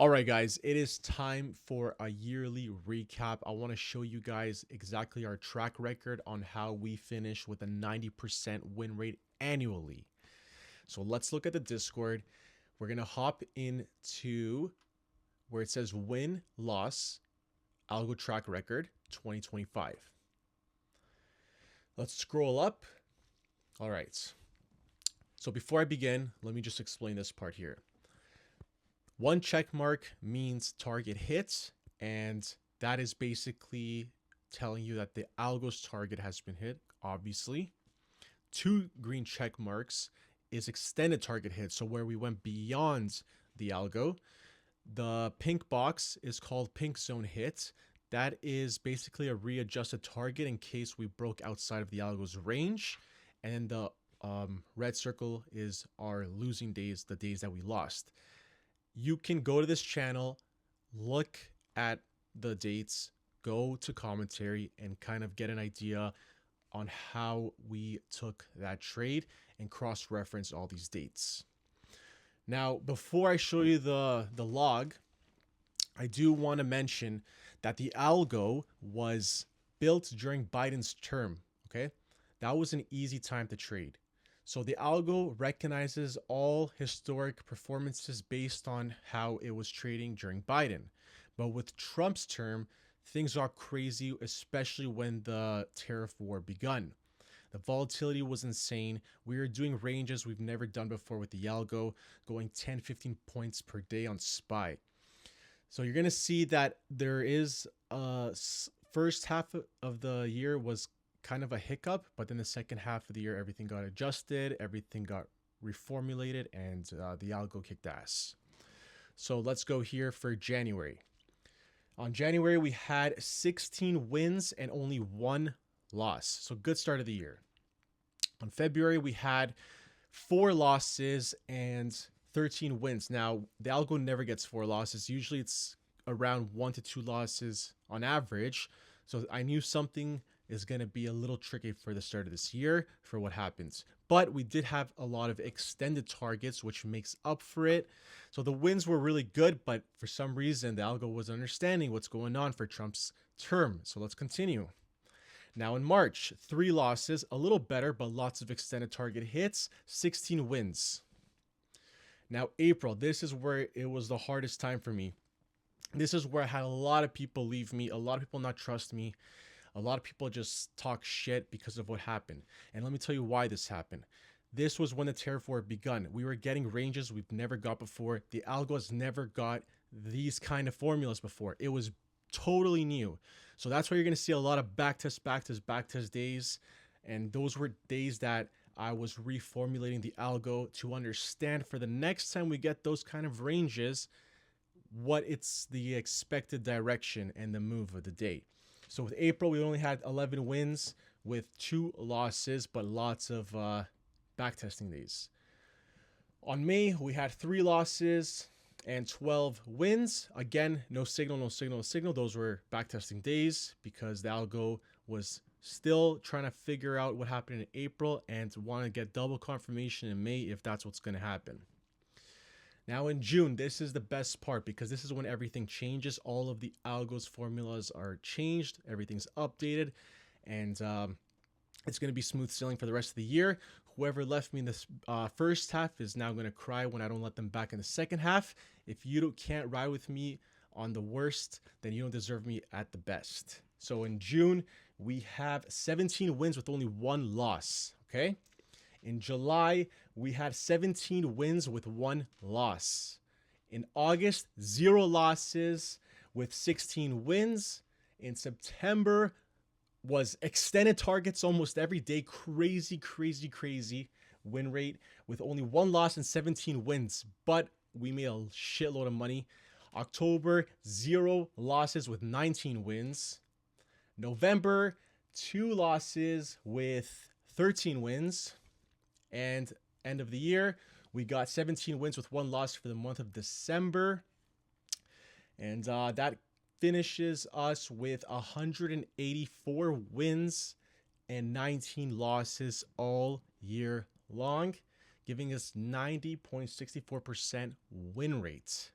All right, guys, it is time for a yearly recap. I want to show you guys exactly our track record on how we finish with a 90% win rate annually. So let's look at the Discord. We're going to hop into where it says win, loss, Algo track record 2025. Let's scroll up. All right. So before I begin, let me just explain this part here. One check mark means target hits, and that is basically telling you that the algo's target has been hit, obviously. Two green check marks is extended target hit, so where we went beyond the algo. The pink box is called pink zone hit. That is basically a readjusted target in case we broke outside of the algo's range. And the red circle is our losing days, the days that we lost. You can go to this channel, look at the dates, go to commentary, and kind of get an idea on how we took that trade and cross-reference all these dates. Now, before I show you the log, I do want to mention that the algo was built during Biden's term, okay? That was an easy time to trade. So the algo recognizes all historic performances based on how it was trading during Biden. But with Trump's term, things are crazy, especially when the tariff war begun. The volatility was insane. We were doing ranges we've never done before with the algo, going 10, 15 points per day on SPY. So you're going to see that there is first half of the year was kind of a hiccup, but then the second half of the year, everything got adjusted, everything got reformulated, and the algo kicked ass. So let's go here for January. On January, we had 16 wins and only one loss. So good start of the year. On February, we had 4 losses and 13 wins. Now, the algo never gets 4 losses. Usually it's around 1 to 2 losses on average. So I knew something is going to be a little tricky for the start of this year for what happens. But we did have a lot of extended targets, which makes up for it. So the wins were really good, but for some reason, the algo was understanding what's going on for Trump's term. So let's continue. Now in March, 3 losses, a little better, but lots of extended target hits, 16 wins. Now April, this is where it was the hardest time for me. This is where I had a lot of people leave me, a lot of people not trust me. A lot of people just talk shit because of what happened. And let me tell you why this happened. This was when the tariff war begun. We were getting ranges we've never got before. The algo has never got these kind of formulas before. It was totally new. So that's why you're going to see a lot of backtest days. And those were days that I was reformulating the algo to understand for the next time we get those kind of ranges, what it's the expected direction and the move of the day. So with April, we only had 11 wins with 2 losses, but lots of backtesting days. On May, we had 3 losses and 12 wins. Again, no signal. Those were backtesting days because the algo was still trying to figure out what happened in April and want to get double confirmation in May if that's what's going to happen. Now in June, this is the best part because this is when everything changes. All of the algo's formulas are changed. Everything's updated. And it's going to be smooth sailing for the rest of the year. Whoever left me in this first half is now going to cry when I don't let them back in the second half. If you can't ride with me on the worst, then you don't deserve me at the best. So in June, we have 17 wins with only 1 loss. Okay. In July, we had 17 wins with 1 loss. In August, 0 losses with 16 wins. In September was extended targets almost every day. Crazy win rate with only 1 loss and 17 wins. But we made a shitload of money. October, 0 losses with 19 wins. November, 2 losses with 13 wins. And end of the year, we got 17 wins with 1 loss for the month of December. And that finishes us with 184 wins and 19 losses all year long, giving us 90.64% win rate.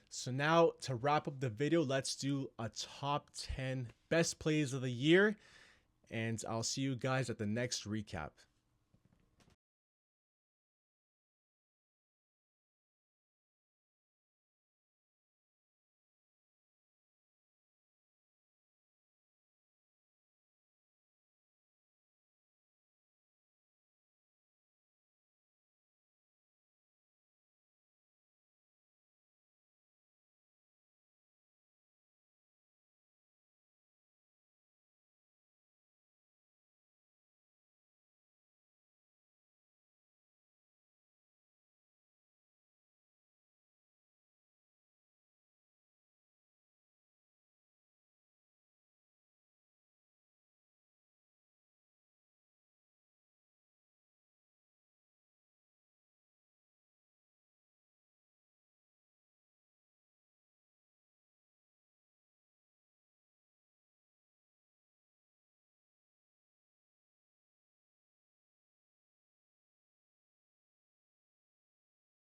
So now to wrap up the video, let's do a top 10 best plays of the year. And I'll see you guys at the next recap.